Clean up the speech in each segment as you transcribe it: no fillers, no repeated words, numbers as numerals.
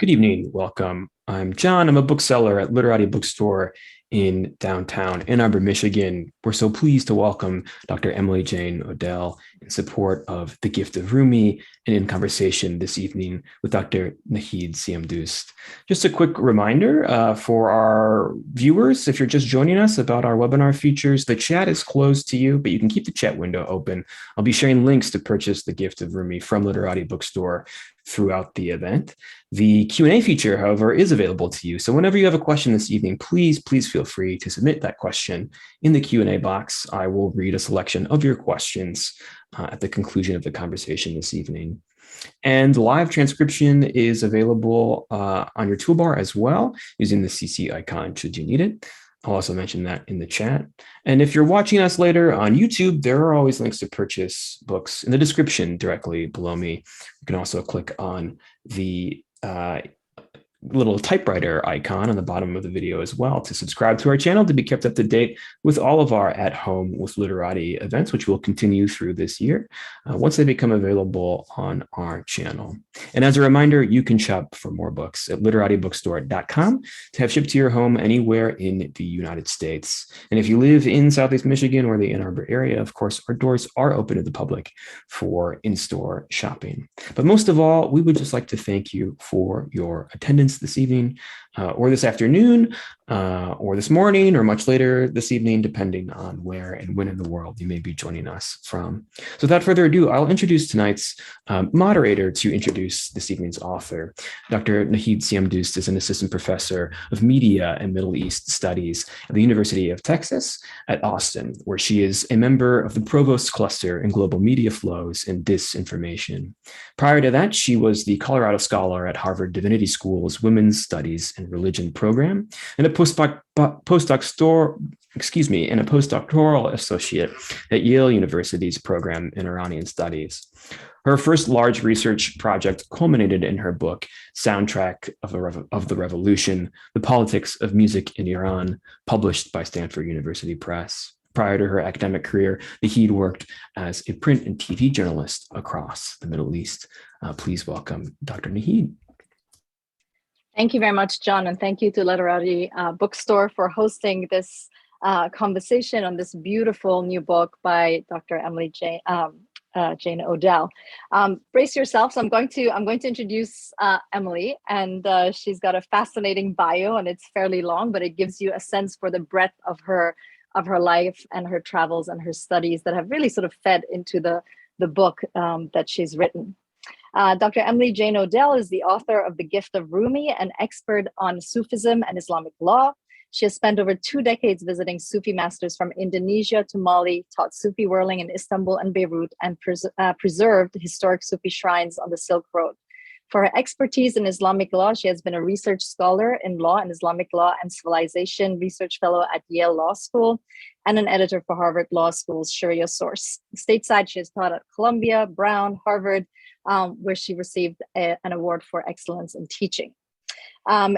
Good evening. Welcome. I'm John. I'm a bookseller at Literati Bookstore in downtown Ann Arbor, Michigan. We're so pleased to welcome Dr. Emily Jane Odell in support of The Gift of Rumi and in conversation this evening with Dr. Nahid Siamdoust. Just a quick reminder for our viewers, if you're just joining us, about our webinar features. The chat is closed to you, but you can keep the chat window open. I'll be sharing links to purchase The Gift of Rumi from Literati Bookstore throughout the event. The Q&A feature, however, is available to you. So whenever you have a question this evening, please feel free to submit that question in the Q&A box. I will read a selection of your questions at the conclusion of the conversation this evening. And live transcription is available on your toolbar as well, using the CC icon should you need it. I'll also mention that in the chat. And if you're watching us later on YouTube, there are always links to purchase books in the description directly below me. You can also click on the little typewriter icon on the bottom of the video as well to subscribe to our channel to be kept up to date with all of our At Home with Literati events, which will continue through this year once they become available on our channel. And as a reminder, you can shop for more books at literatibookstore.com to have shipped to your home anywhere in the United States. And if you live in Southeast Michigan or the Ann Arbor area, of course, our doors are open to the public for in-store shopping. But most of all, we would just like to thank you for your attendance this evening or this afternoon or this morning or much later this evening, depending on where and when in the world you may be joining us from. So without further ado, I'll introduce tonight's moderator to introduce this evening's author. Dr. Nahid Siamdoust is an assistant professor of media and Middle East studies at the University of Texas at Austin, where she is a member of the Provost Cluster in Global Media Flows and Disinformation. Prior to that, she was the Colorado Scholar at Harvard Divinity School's Women's Studies and Religion program and a postdoctoral associate at Yale University's program in Iranian Studies. Her first large research project culminated in her book, Soundtrack of the Revolution, The Politics of Music in Iran, published by Stanford University Press. Prior to her academic career, Nahid worked as a print and TV journalist across the Middle East. Please welcome Dr. Nahid. Thank you very much, John, and thank you to Literati Bookstore for hosting this conversation on this beautiful new book by Dr. Emily Jane Odell. Brace yourselves. I'm going to introduce Emily, and she's got a fascinating bio, and it's fairly long, but it gives you a sense for the breadth of her life and her travels and her studies that have really sort of fed into the book that she's written. Dr. Emily Jane Odell is the author of The Gift of Rumi, an expert on Sufism and Islamic law. She has spent over 2 decades visiting Sufi masters from Indonesia to Mali, taught Sufi whirling in Istanbul and Beirut, and preserved historic Sufi shrines on the Silk Road. For her expertise in Islamic law, she has been a research scholar in law and Islamic law and civilization, research fellow at Yale Law School, and an editor for Harvard Law School's Sharia Source. Stateside, she has taught at Columbia, Brown, Harvard, where she received an award for excellence in teaching.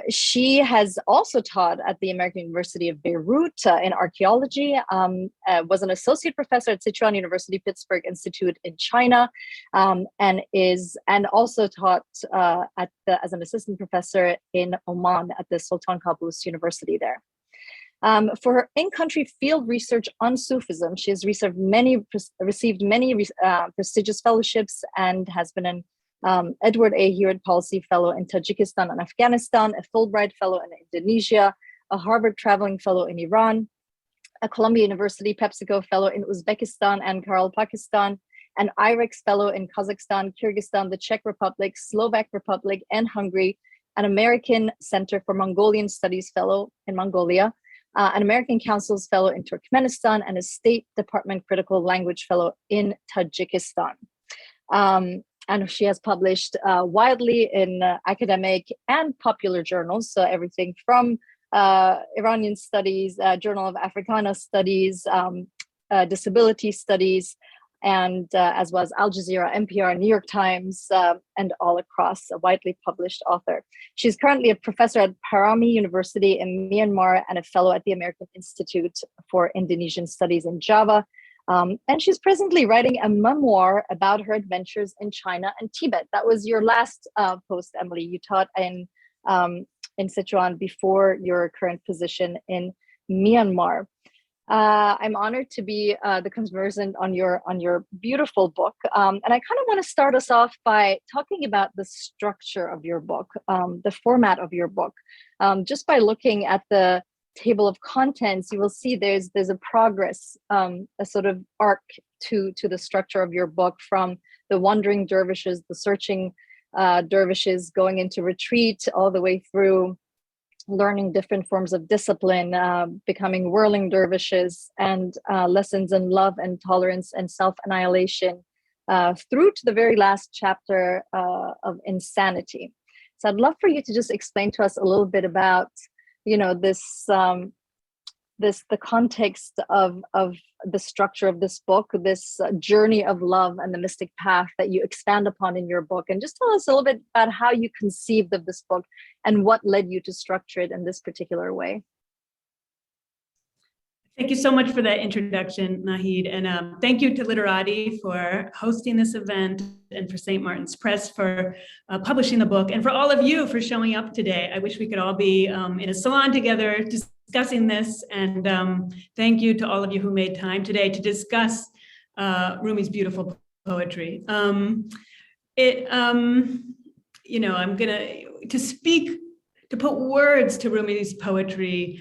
She has also taught at the American University of Beirut in archaeology, was an associate professor at Sichuan University Pittsburgh Institute in China, and also taught as an assistant professor in Oman at the Sultan Qaboos University there. For her in-country field research on Sufism, she has received many prestigious fellowships and has been an Edward A. Hewitt Policy Fellow in Tajikistan and Afghanistan, a Fulbright Fellow in Indonesia, a Harvard Traveling Fellow in Iran, a Columbia University PepsiCo Fellow in Uzbekistan and Karachi, Pakistan, an IREX Fellow in Kazakhstan, Kyrgyzstan, the Czech Republic, Slovak Republic, and Hungary, an American Center for Mongolian Studies Fellow in Mongolia, an American Council's Fellow in Turkmenistan, and a State Department Critical Language Fellow in Tajikistan. And she has published widely in academic and popular journals, so everything from Iranian Studies, Journal of Africana Studies, Disability Studies, and as well as Al Jazeera, NPR, New York Times, and all across, a widely published author. She's currently a professor at Parami University in Myanmar and a fellow at the American Institute for Indonesian Studies in Java, And she's presently writing a memoir about her adventures in China and Tibet. That was your last post, Emily. You taught in Sichuan before your current position in Myanmar. I'm honored to be the conversant on your beautiful book, and I kind of want to start us off by talking about the structure of your book, the format of your book. Just by looking at the table of contents, you will see there's a progress, a sort of arc to the structure of your book, from the wandering dervishes, the searching dervishes going into retreat, all the way through learning different forms of discipline, becoming whirling dervishes, and lessons in love and tolerance and self-annihilation, through to the very last chapter of insanity. So I'd love for you to just explain to us a little bit about, the context of the structure of this book, this journey of love and the mystic path that you expand upon in your book, and just tell us a little bit about how you conceived of this book and what led you to structure it in this particular way. Thank you so much for that introduction, Nahid, and thank you to Literati for hosting this event, and for St. Martin's Press for publishing the book, and for all of you for showing up today. I wish we could all be in a salon together discussing this, and thank you to all of you who made time today to discuss Rumi's beautiful poetry. I'm to put words to Rumi's poetry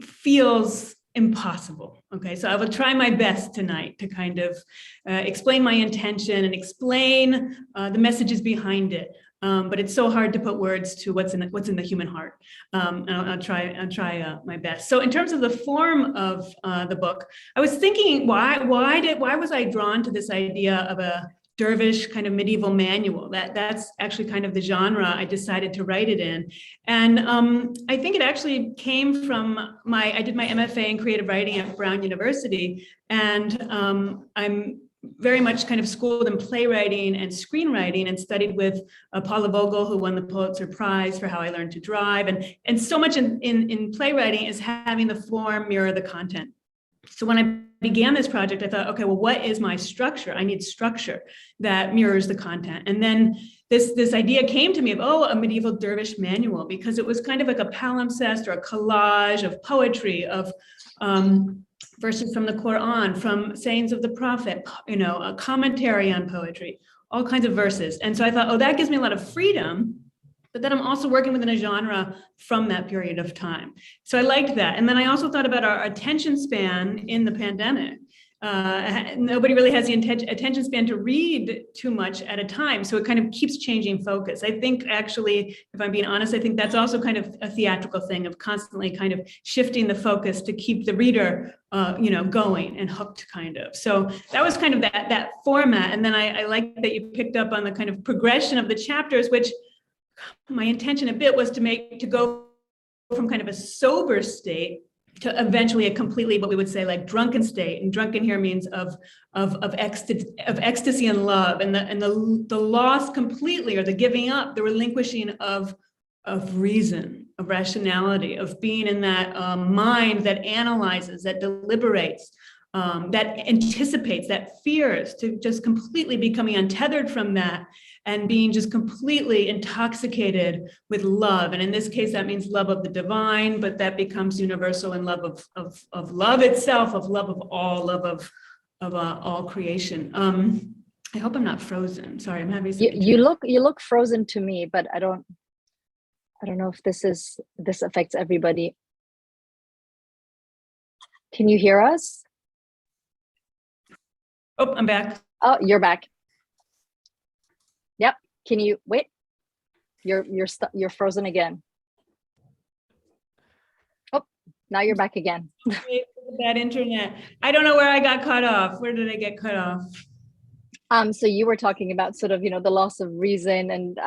feels impossible. Okay, so I will try my best tonight to kind of explain my intention and explain the messages behind it. But it's so hard to put words to what's in the human heart. And I'll try my best. So in terms of the form of the book, I was thinking, why was I drawn to this idea of a dervish kind of medieval manual? That's actually kind of the genre I decided to write it in. And I think it actually came from I did my MFA in creative writing at Brown University, and I'm very much kind of schooled in playwriting and screenwriting, and studied with Paula Vogel, who won the Pulitzer Prize for How I Learned to Drive. And so much in playwriting is having the form mirror the content. So when I began this project, I thought, okay, well, what is my structure? I need structure that mirrors the content. And then this idea came to me of, a medieval dervish manual, because it was kind of like a palimpsest or a collage of poetry, of verses from the Quran, from sayings of the Prophet, a commentary on poetry, all kinds of verses. And so I thought, that gives me a lot of freedom, but then I'm also working within a genre from that period of time. So I liked that. And then I also thought about our attention span in the pandemic. Nobody really has the attention span to read too much at a time. So it kind of keeps changing focus. I think actually, if I'm being honest, I think that's also kind of a theatrical thing of constantly kind of shifting the focus to keep the reader, going and hooked kind of. So that was kind of that format. And then I like that you picked up on the kind of progression of the chapters, which my intention a bit was to go from kind of a sober state to eventually a completely, what we would say, like drunken state. And drunken here means of ecstasy and love, and the loss completely, or the giving up, the relinquishing of reason, of rationality, of being in that mind that analyzes, that deliberates, that anticipates, that fears, to just completely becoming untethered from that and being just completely intoxicated with love. And in this case, that means love of the divine, but that becomes universal in love of love itself, of love of all creation. I hope I'm not frozen. Sorry, I'm having some. You look frozen to me, but I don't know if this affects everybody. Can you hear us? Oh, I'm back. Oh, you're back. Yep. Can you wait? You're frozen again. Oh, now you're back again. Bad internet. I don't know where I got cut off. Where did I get cut off? So you were talking about sort of, the loss of reason, and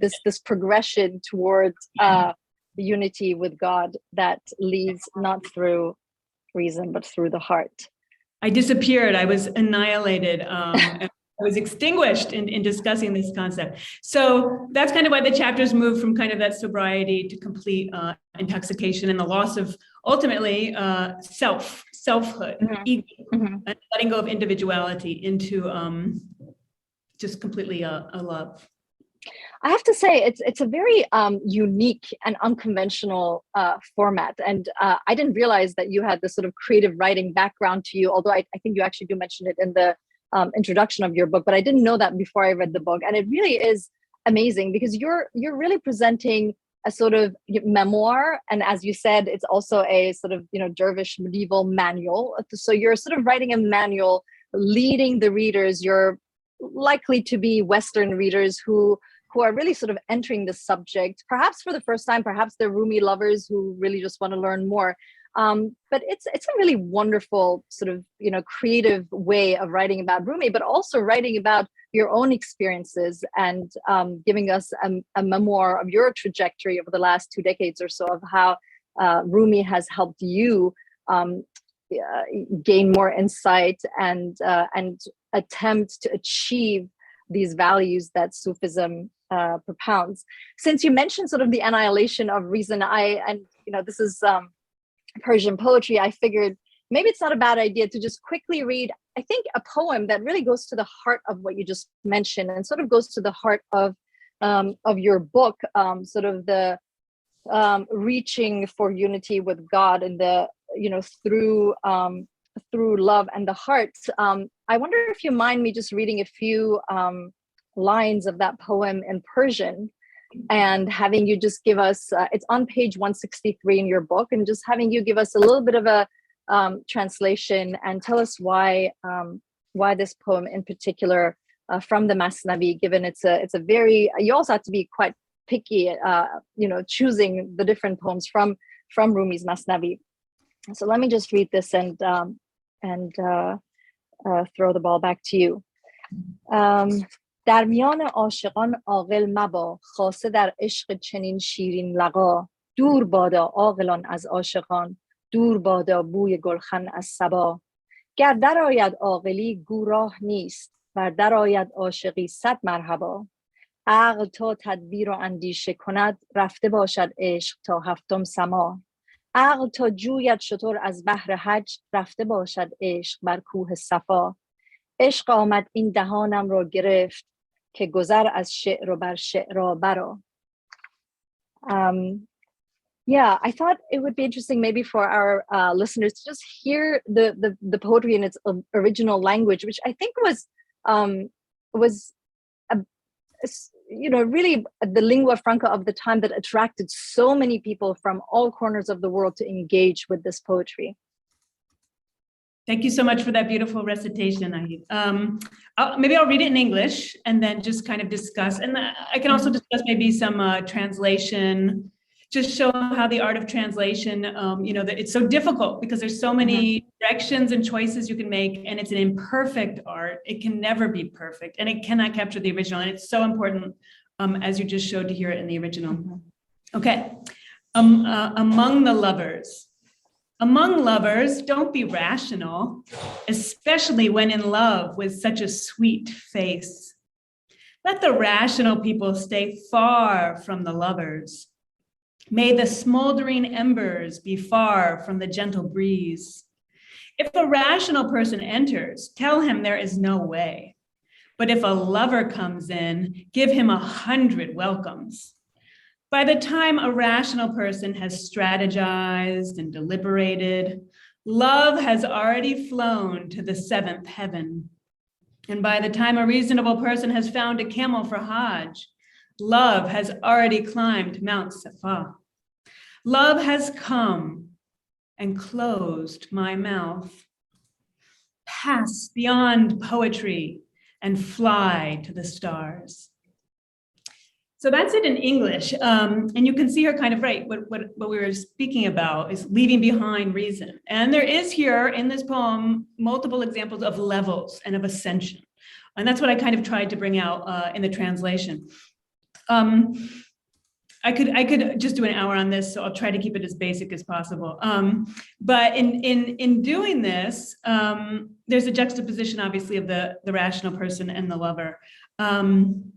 this progression towards the unity with God that leads not through reason but through the heart. I disappeared. I was annihilated. was extinguished in discussing this concept. So that's kind of why the chapters move from kind of that sobriety to complete intoxication and the loss of ultimately selfhood, ego, and letting go of individuality into just completely a love. I have to say, it's a very unique and unconventional format. And I didn't realize that you had this sort of creative writing background to you, although I think you actually do mention it in the introduction of your book, but I didn't know that before I read the book. And it really is amazing because you're really presenting a sort of memoir. And as you said, it's also a sort of, dervish medieval manual. So you're sort of writing a manual, leading the readers. You're likely to be Western readers who are really sort of entering the subject, perhaps for the first time, perhaps they're Rumi lovers who really just want to learn more. But it's a really wonderful sort of, creative way of writing about Rumi, but also writing about your own experiences and giving us a memoir of your trajectory over the last 2 decades or so of how Rumi has helped you gain more insight and attempt to achieve these values that Sufism propounds. Since you mentioned sort of the annihilation of reason, this is Persian poetry, I figured maybe it's not a bad idea to just quickly read, I think, a poem that really goes to the heart of what you just mentioned and sort of goes to the heart of your book, sort of the reaching for unity with God and the, through love and the heart. I wonder if you mind me just reading a few lines of that poem in Persian and having you just give us, it's on page 163 in your book, and just having you give us a little bit of a translation and tell us why this poem in particular from the Masnavi, given it's a very, you also have to be quite picky, choosing the different poems from Rumi's Masnavi. So let me just read this and throw the ball back to you. در میان عاشقان عاقل مبا خاصه در عشق چنین شیرین لقا دور بادا عاقلان از عاشقان دور بادا بوی گلخن از صبا گر درآید عاقلی گو راه نیست ور درآید عاشقی 100 مرحبا عقل تا تدبیر و اندیشه کند رفته باشد عشق تا 7م سما عقل تا جوید شتر از بحر حج رفته باشد عشق بر کوه صفا عشق آمد این دهانم را گرفت که گذر از شعر و بر شعرا برا. Yeah, I thought it would be interesting maybe for our listeners to just hear the poetry in its original language, which I think was really the lingua franca of the time that attracted so many people from all corners of the world to engage with this poetry. Thank you so much for that beautiful recitation, Nahid. Maybe I'll read it in English and then just kind of discuss, and I can also discuss maybe some translation, just show how the art of translation, that it's so difficult because there's so many directions and choices you can make, and it's an imperfect art. It can never be perfect, and it cannot capture the original, and it's so important, as you just showed, to hear it in the original. Okay, among the lovers. Among lovers, don't be rational, especially when in love with such a sweet face. Let the rational people stay far from the lovers. May the smoldering embers be far from the gentle breeze. If a rational person enters, tell him there is no way. But if a lover comes in, give him 100 welcomes. By the time a rational person has strategized and deliberated, love has already flown to the 7th heaven. And by the time a reasonable person has found a camel for Hajj, love has already climbed Mount Safa. Love has come and closed my mouth. Pass beyond poetry and fly to the stars. So that's it in English. And you can see her kind of right. What we were speaking about is leaving behind reason. And there is here in this poem multiple examples of levels and of ascension. And that's what I kind of tried to bring out in the translation. I could just do an hour on this, so I'll try to keep it as basic as possible. But in doing this, there's a juxtaposition, obviously, of the rational person and the lover. And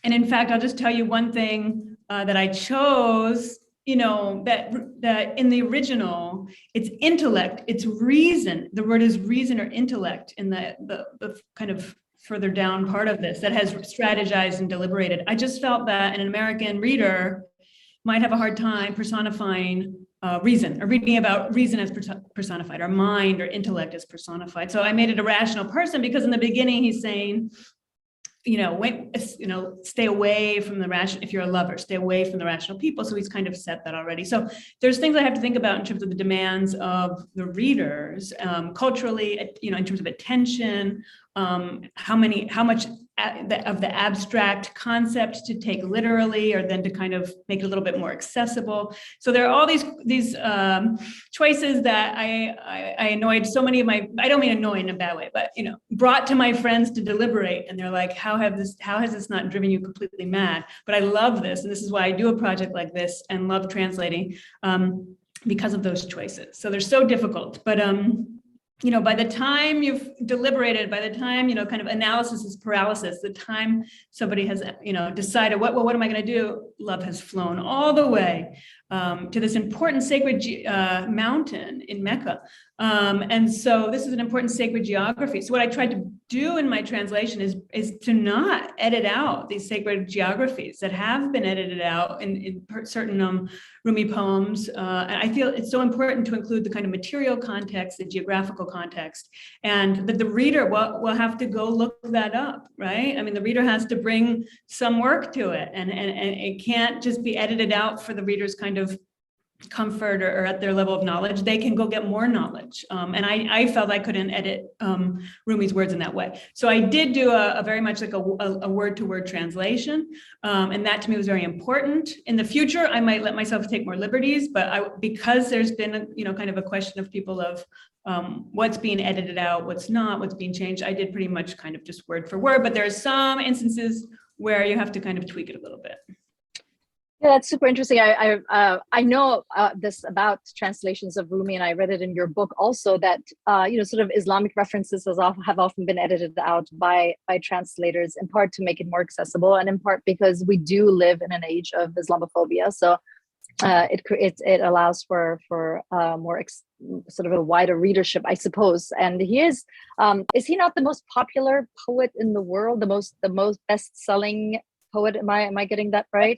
in fact, I'll just tell you one thing that I chose, that in the original, it's intellect, it's reason. The word is reason or intellect in the kind of further down part of this that has strategized and deliberated. I just felt that an American reader might have a hard time personifying reason, or reading about reason as personified, or mind or intellect as personified. So I made it a rational person, because in the beginning he's saying, stay away from the rational, if you're a lover, stay away from the rational people. So he's kind of set that already. So there's things I have to think about in terms of the demands of the readers, culturally, in terms of attention, how much of the abstract concept to take literally, or then to kind of make it a little bit more accessible. So there are all these choices that I annoyed so many of my, I don't mean annoy in a bad way, but brought to my friends to deliberate, and they're like, how has this not driven you completely mad? But I love this, and this is why I do a project like this and love translating, because of those choices. So they're so difficult, but by the time you've deliberated, by the time, kind of analysis is paralysis, the time somebody has, decided what am I going to do? Love has flown all the way to this important sacred mountain in Mecca. And so this is an important sacred geography. So what I tried to do in my translation is to not edit out these sacred geographies that have been edited out in certain Rumi poems. And I feel it's so important to include the kind of material context, the geographical context, and that the reader will have to go look that up, right? I mean, the reader has to bring some work to it, and it can't just be edited out for the reader's kind of comfort or at their level of knowledge. They can go get more knowledge. And I felt I couldn't edit Rumi's words in that way. So I did do a very much like a word-to-word translation. And that to me was very important. In the future, I might let myself take more liberties, but because there's been, kind of a question of people of what's being edited out, what's not, what's being changed, I did pretty much kind of just word for word, but there are some instances where you have to kind of tweak it a little bit. Yeah, that's super interesting. I know this about translations of Rumi, and I read it in your book also, that sort of Islamic references have often been edited out by translators, in part to make it more accessible, and in part because we do live in an age of Islamophobia. So it allows for more sort of a wider readership, I suppose. And he is he not the most popular poet in the world, the most best-selling poet? Am I getting that right?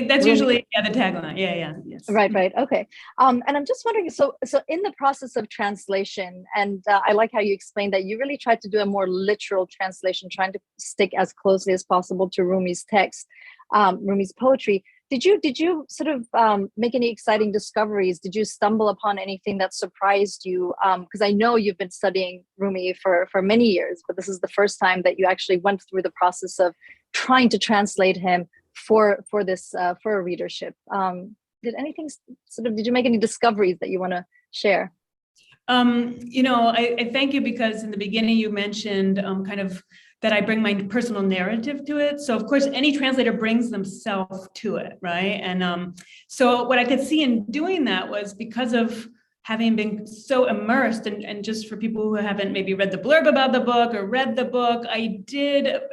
That's usually the tagline. Yeah, yes. Right. Okay. And I'm just wondering, so in the process of translation, and I like how you explained that you really tried to do a more literal translation, trying to stick as closely as possible to Rumi's text, Rumi's poetry. Did you sort of make any exciting discoveries? Did you stumble upon anything that surprised you? Because I know you've been studying Rumi for many years, but this is the first time that you actually went through the process of trying to translate him for a readership. Did you make any discoveries that you want to share? I thank you, because in the beginning you mentioned kind of that I bring my personal narrative to it. So of course, any translator brings themselves to it, right? And so what I could see in doing that was, because of having been so immersed, and just for people who haven't maybe read the blurb about the book or read the book, I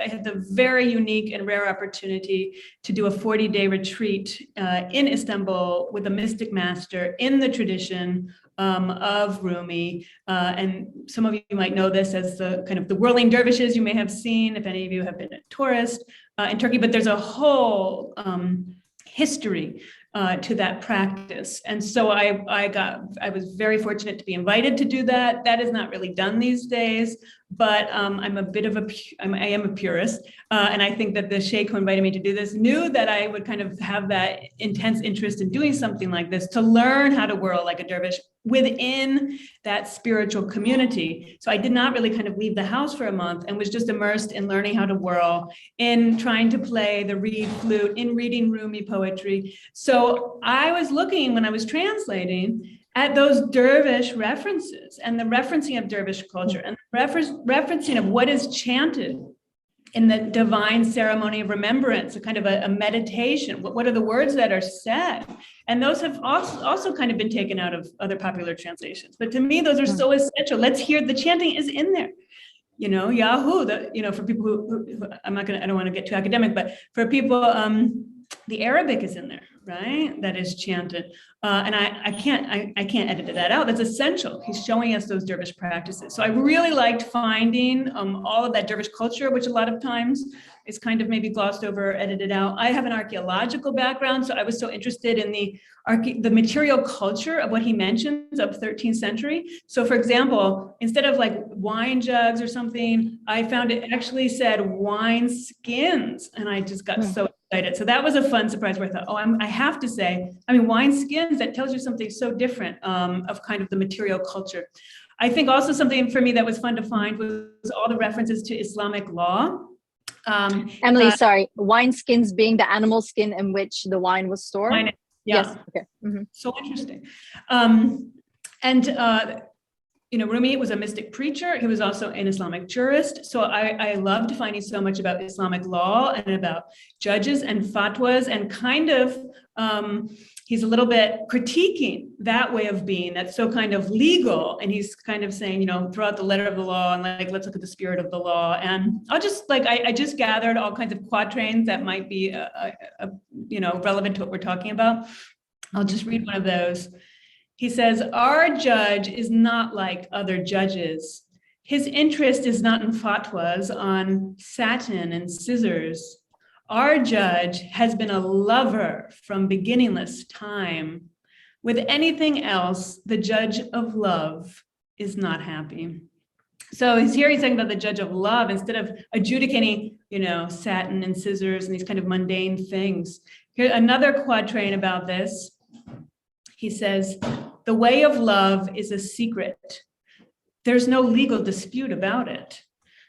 had the very unique and rare opportunity to do a 40-day retreat in Istanbul with a mystic master in the tradition of Rumi. And some of you might know this as the kind of the whirling dervishes you may have seen, if any of you have been a tourist in Turkey, but there's a whole history to that practice. And so I was very fortunate to be invited to do that. That is not really done these days, but I am a purist. And I think that the sheikh who invited me to do this knew that I would kind of have that intense interest in doing something like this, to learn how to whirl like a dervish within that spiritual community. So I did not really kind of leave the house for a month, and was just immersed in learning how to whirl, in trying to play the reed flute, in reading Rumi poetry. So I was looking, when I was translating, at those dervish references, and the referencing of dervish culture, and the referencing of what is chanted in the divine ceremony of remembrance, a kind of a meditation. What are the words that are said? And those have also kind of been taken out of other popular translations. But to me, those are so essential. Let's hear, the chanting is in there. Yahoo, for people who I don't want to get too academic, but for people, the Arabic is in there, right? That is chanted. And I can't edit that out. That's essential. He's showing us those dervish practices. So I really liked finding all of that dervish culture, which a lot of times is kind of maybe glossed over or edited out. I have an archaeological background, so I was so interested in the material culture of what he mentions of 13th century. So for example, instead of like wine jugs or something, I found it actually said wine skins, and I just got so excited. So that was a fun surprise where I thought, I have to say, wine skins, that tells you something so different of kind of the material culture. I think also something for me that was fun to find was all the references to Islamic law. Emily, sorry, wine skins being the animal skin in which the wine was stored? Yeah. Yes. Okay. Mm-hmm. So interesting. Rumi was a mystic preacher. He was also an Islamic jurist. So I loved finding so much about Islamic law and about judges and fatwas, and kind of he's a little bit critiquing that way of being that's so kind of legal. And he's kind of saying, throughout the letter of the law, and like, let's look at the spirit of the law. And I'll just I just gathered all kinds of quatrains that might be, relevant to what we're talking about. I'll just read one of those. He says, our judge is not like other judges. His interest is not in fatwas on satin and scissors. Our judge has been a lover from beginningless time. With anything else, the judge of love is not happy. So he's talking about the judge of love instead of adjudicating, satin and scissors and these kind of mundane things. Here, another quatrain about this. He says, the way of love is a secret. There's no legal dispute about it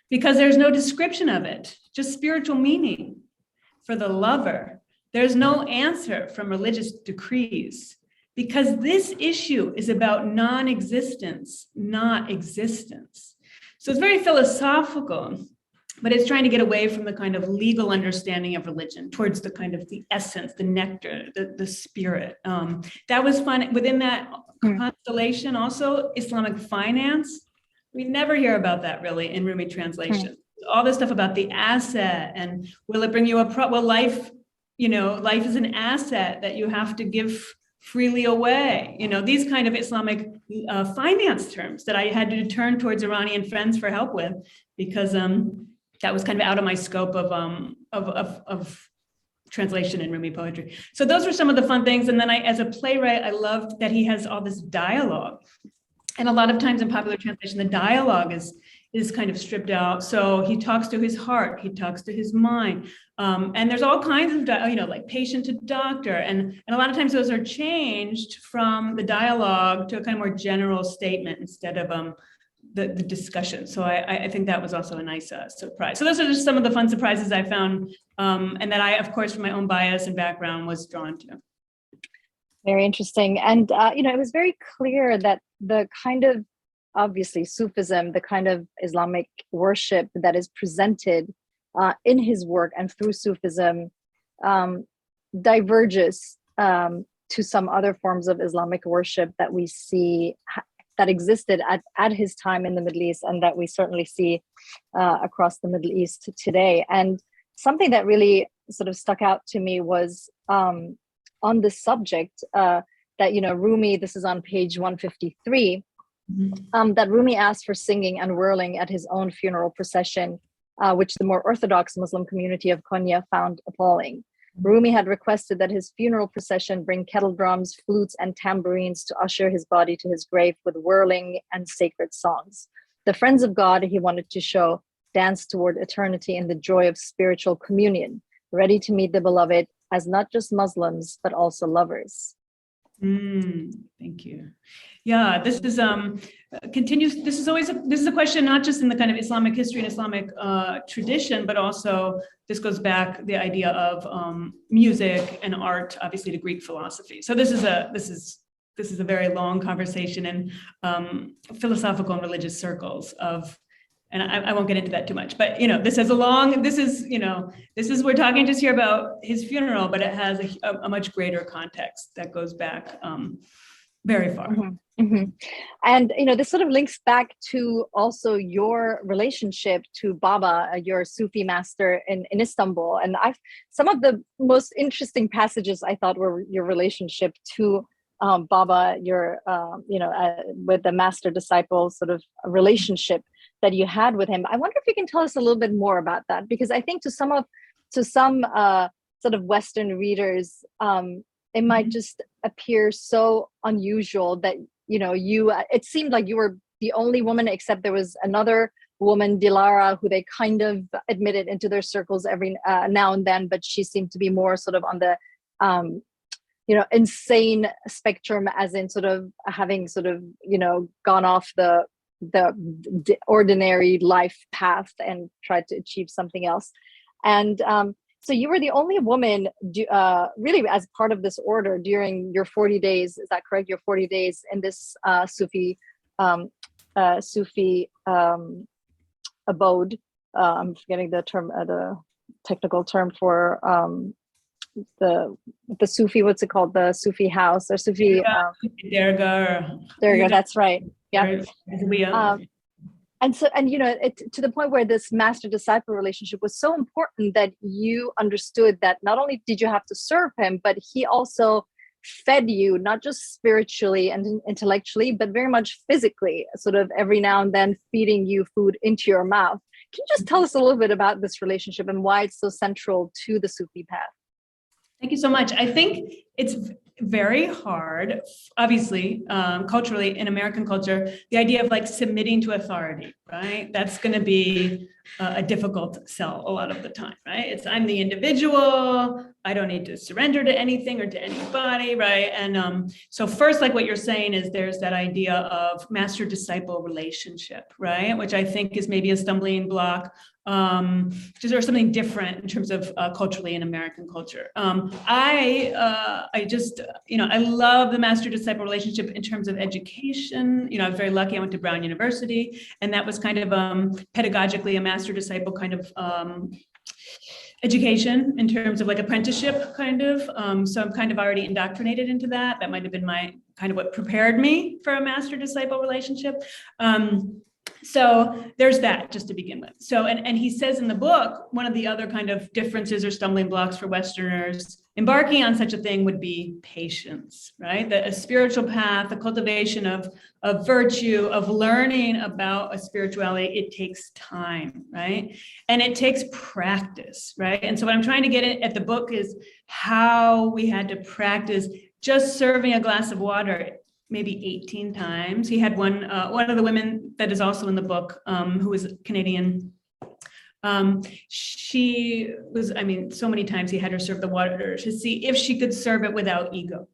because there's no description of it, just spiritual meaning. For the lover, there's no answer from religious decrees because this issue is about non-existence, not existence. So it's very philosophical, but it's trying to get away from the kind of legal understanding of religion towards the kind of the essence, the nectar, the spirit. That was fun. Within that constellation, also Islamic finance. We never hear about that really in Rumi translation. All this stuff about the asset and will it bring you life, life is an asset that you have to give freely away. These kind of Islamic finance terms that I had to turn towards Iranian friends for help with because that was kind of out of my scope of translation in Rumi poetry. So those were some of the fun things. And then as a playwright, I loved that he has all this dialogue. And a lot of times in popular translation, the dialogue is kind of stripped out. So he talks to his heart, he talks to his mind. And there's all kinds of, like patient to doctor. And a lot of times those are changed from the dialogue to a kind of more general statement instead of the discussion. So I think that was also a nice surprise. So those are just some of the fun surprises I found and that I, of course, from my own bias and background was drawn to. Very interesting. And, it was very clear that the kind of, obviously, Sufism, the kind of Islamic worship that is presented in his work and through Sufism diverges to some other forms of Islamic worship that we see that existed at his time in the Middle East and that we certainly see across the Middle East today. And something that really sort of stuck out to me was on this subject that, Rumi, this is on page 153, that Rumi asked for singing and whirling at his own funeral procession, which the more Orthodox Muslim community of Konya found appalling. Rumi had requested that his funeral procession bring kettle drums, flutes, and tambourines to usher his body to his grave with whirling and sacred songs. The friends of God, he wanted to show, danced toward eternity in the joy of spiritual communion, ready to meet the beloved as not just Muslims, but also lovers. Thank you. Yeah, this is continues. This is a question not just in the kind of Islamic history and Islamic tradition, but also this goes back the idea of music and art, obviously, to Greek philosophy. So this is a very long conversation in philosophical and religious circles of and I won't get into that too much, but this is we're talking just here about his funeral, but it has a much greater context that goes back very far. Mm-hmm. Mm-hmm. And this sort of links back to also your relationship to Baba, your Sufi master in Istanbul. And some of the most interesting passages I thought were your relationship to Baba, your with the master disciple sort of relationship that you had with him. I wonder if you can tell us a little bit more about that, because I think to some sort of Western readers, it might just appear so unusual that it seemed like you were the only woman, except there was another woman, Dilara, who they kind of admitted into their circles every now and then, but she seemed to be more sort of on the insane spectrum, as in sort of having sort of gone off the ordinary life path and tried to achieve something else. And so you were the only woman really as part of this order during your 40 days. Is that correct? Your 40 days in this Sufi abode. I'm forgetting the term, the technical term for the Sufi. What's it called? The Sufi house or Sufi. Derga. That's right. Yeah. And so, to the point where this master-disciple relationship was so important that you understood that not only did you have to serve him, but he also fed you, not just spiritually and intellectually, but very much physically, sort of every now and then feeding you food into your mouth. Can you just tell us a little bit about this relationship and why it's so central to the Sufi path? Thank you so much. I think it's very hard, obviously, culturally, in American culture, the idea of like submitting to authority, right? That's going to be a difficult sell a lot of the time, right? I'm the individual. I don't need to surrender to anything or to anybody, right? And so first, like what you're saying is there's that idea of master-disciple relationship, right? Which I think is maybe a stumbling block, just or something different in terms of culturally in American culture. I love the master-disciple relationship in terms of education. I was very lucky. I went to Brown University, and that was kind of pedagogically a master-disciple kind of education in terms of like apprenticeship kind of. So I'm kind of already indoctrinated into that. That might have been my kind of what prepared me for a master-disciple relationship. So there's that just to begin with. So, and he says in the book, one of the other kind of differences or stumbling blocks for Westerners embarking on such a thing would be patience, right? A spiritual path, the cultivation of virtue, of learning about a spirituality, it takes time, right? And it takes practice, right? And so what I'm trying to get at the book is how we had to practice just serving a glass of water maybe 18 times. He had one of the women that is also in the book, who was Canadian. She was, so many times he had her serve the water to see if she could serve it without ego.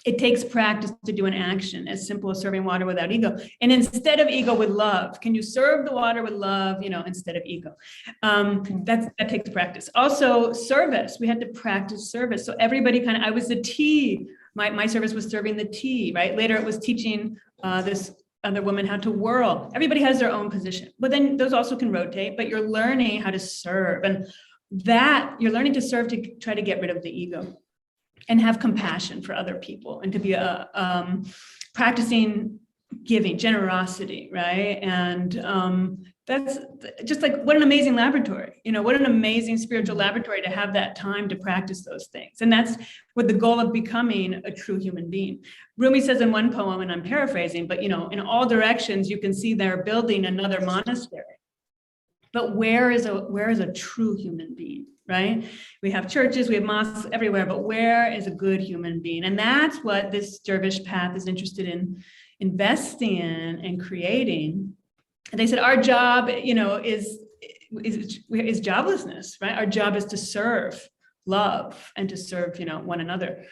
It takes practice to do an action as simple as serving water without ego. And instead of ego, with love. Can you serve the water with love, instead of ego? That takes practice. Also, service. We had to practice service. So everybody I was the tea. My service was serving the tea, right? Later, it was teaching this other woman how to whirl. Everybody has their own position, but then those also can rotate, but you're learning how to serve. And that you're learning to serve to try to get rid of the ego and have compassion for other people and to be practicing giving, generosity, right? And that's just like, what an amazing laboratory, what an amazing spiritual laboratory to have that time to practice those things. And that's with the goal of becoming a true human being. Rumi says in one poem, and I'm paraphrasing, but in all directions, you can see they're building another monastery. But where is a true human being, right? We have churches, we have mosques everywhere, but where is a good human being? And that's what this dervish path is interested in investing in and creating. And they said, our job, is joblessness, right? Our job is to serve, love, and to serve, one another.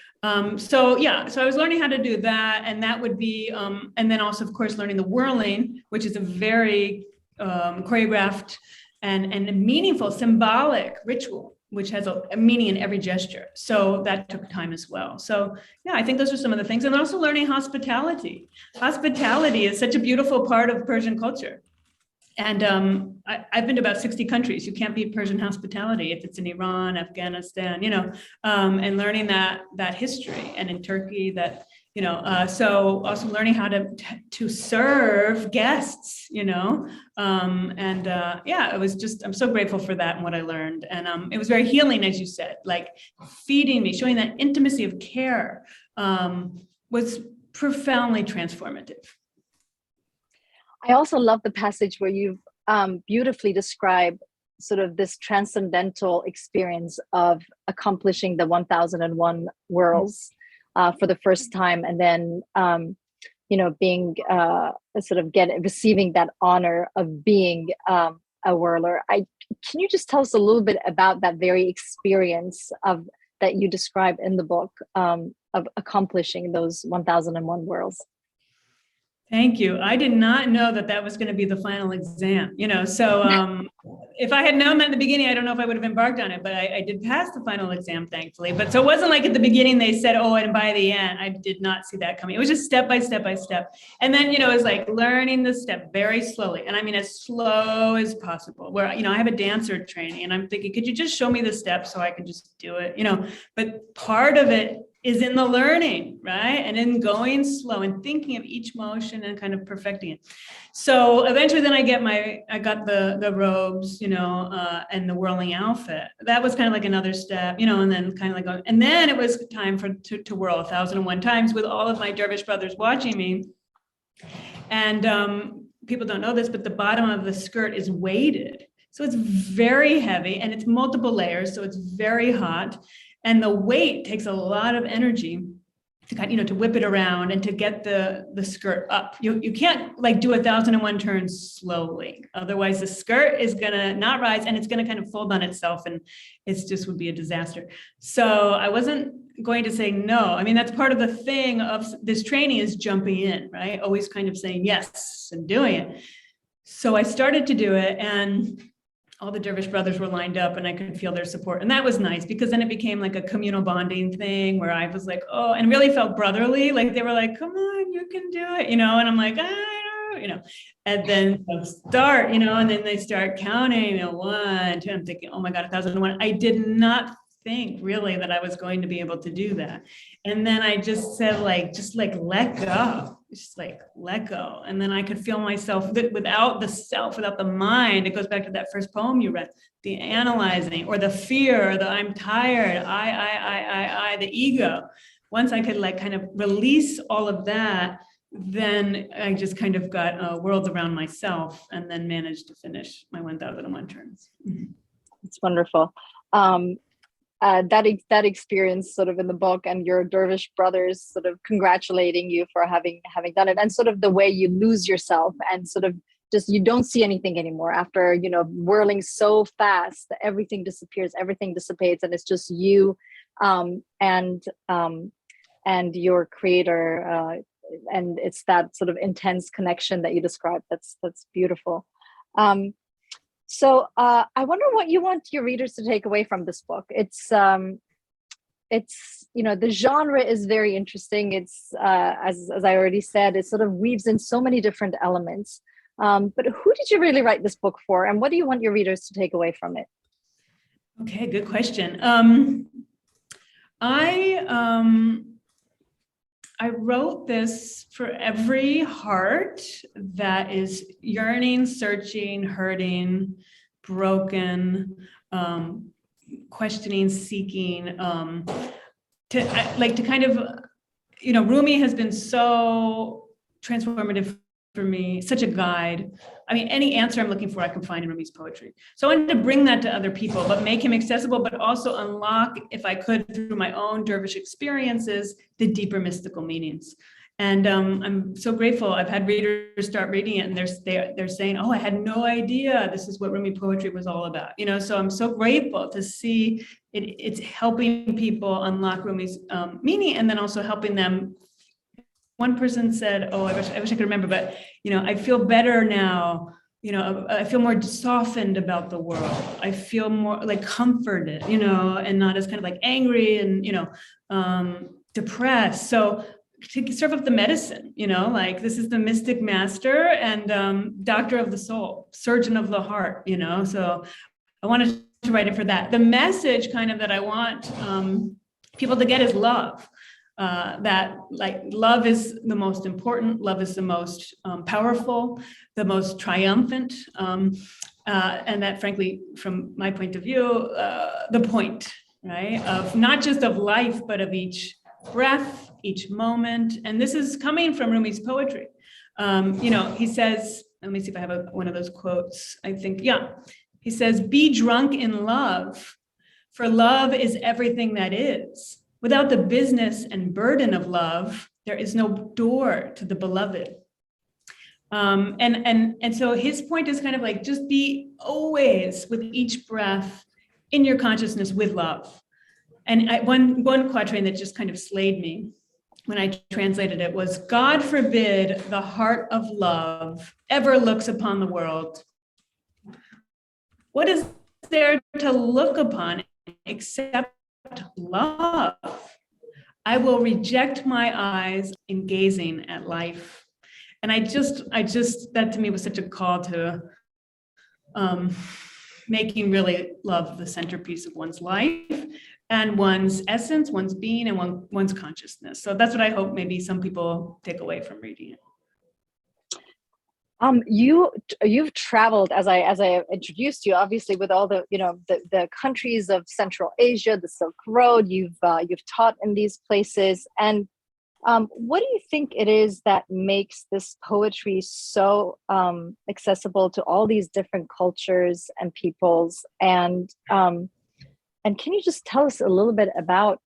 So I was learning how to do that, and that would be, and then also, of course, learning the whirling, which is a very choreographed and meaningful, symbolic ritual, which has a meaning in every gesture. So that took time as well. So I think those are some of the things. And also learning hospitality. Hospitality is such a beautiful part of Persian culture. And I've been to about 60 countries. You can't beat Persian hospitality if it's in Iran, Afghanistan, and learning that history, and in Turkey so also learning how to serve guests, it was I'm so grateful for that and what I learned. And it was very healing, as you said, like feeding me, showing that intimacy of care was profoundly transformative. I also love the passage where you beautifully describe sort of this transcendental experience of accomplishing the 1001 whirls for the first time, and then being receiving that honor of being a whirler. Can you just tell us a little bit about that very experience that you describe in the book of accomplishing those 1001 whirls? Thank you. I did not know that was going to be the final exam, so if I had known that in the beginning, I don't know if I would have embarked on it, but I did pass the final exam, thankfully. But so it wasn't like at the beginning they said, oh, and by the end, I did not see that coming. It was just step by step by step. And then, it was like learning the step very slowly. And I mean, as slow as possible, where, I have a dancer training and I'm thinking, could you just show me the steps so I can just do it, but part of it is in the learning, right? And in going slow and thinking of each motion and kind of perfecting it. So eventually then I got the robes, and the whirling outfit. That was kind of like another step, and then kind of like, and then it was time to whirl 1001 times with all of my dervish brothers watching me. And people don't know this, but the bottom of the skirt is weighted. So it's very heavy and it's multiple layers. So it's very hot. And the weight takes a lot of energy to whip it around and to get the skirt up. You can't like do 1001 turns slowly. Otherwise the skirt is gonna not rise and it's gonna kind of fold on itself and it's just would be a disaster. So I wasn't going to say no. I mean, that's part of the thing of this training is jumping in, right? Always kind of saying yes and doing it. So I started to do it and all the dervish brothers were lined up and I could feel their support. And that was nice because then it became like a communal bonding thing where I was like, oh, and really felt brotherly. Like they were like, come on, you can do it, and I'm like, I don't, and then start, and then they start counting, 1, 2, I'm thinking, oh my God, 1001. I did not think really that I was going to be able to do that. And then I just said let go. Just like let go. And then I could feel myself without the self, without the mind. It goes back to that first poem you read, the analyzing or the fear, or the I'm tired, I, the ego. Once I could like kind of release all of that, then I just kind of got whirled around myself and then managed to finish my 1001 turns. It's wonderful. That experience sort of in the book and your dervish brothers sort of congratulating you for having done it, and sort of the way you lose yourself and sort of just you don't see anything anymore after whirling so fast, everything disappears, everything dissipates, and it's just you and your creator, and it's that sort of intense connection that you described. That's beautiful. So I wonder what you want your readers to take away from this book. It's the genre is very interesting. It's as I already said, it sort of weaves in so many different elements. But who did you really write this book for, and what do you want your readers to take away from it? Okay, good question. I wrote this for every heart that is yearning, searching, hurting, broken, questioning, seeking, to kind of, Rumi has been so transformative for me, such a guide. I mean, any answer I'm looking for, I can find in Rumi's poetry. So I wanted to bring that to other people, but make him accessible, but also unlock, if I could, through my own dervish experiences, the deeper mystical meanings. And I'm so grateful. I've had readers start reading it and they're saying, oh, I had no idea this is what Rumi poetry was all about. So I'm so grateful to see it's helping people unlock Rumi's meaning, and then also helping them. One person said, oh, I wish I could remember, but, I feel better now. I feel more softened about the world. I feel more like comforted, and not as kind of like angry and, depressed. So to serve up the medicine, like this is the mystic master and doctor of the soul, surgeon of the heart, so I wanted to write it for that. The message kind of that I want people to get is love. That like love is the most important, love is the most powerful, the most triumphant, and that frankly, from my point of view, the point, right, of not just of life, but of each breath, each moment. And this is coming from Rumi's poetry. He says, let me see if I have one of those quotes, I think, yeah. He says, be drunk in love, for love is everything that is. Without the business and burden of love, there is no door to the beloved. And so his point is kind of like, just be always with each breath in your consciousness with love. And one quatrain that just kind of slayed me when I translated it was, God forbid the heart of love ever looks upon the world. What is there to look upon except love? I will reject my eyes in gazing at life. And I just, that to me was such a call to making really love the centerpiece of one's life and one's essence, one's being, and one's consciousness. So that's what I hope maybe some people take away from reading it. You've traveled, as I introduced you, obviously with all the the countries of Central Asia, the Silk Road. You've taught in these places, and what do you think it is that makes this poetry so accessible to all these different cultures and peoples? And can you just tell us a little bit about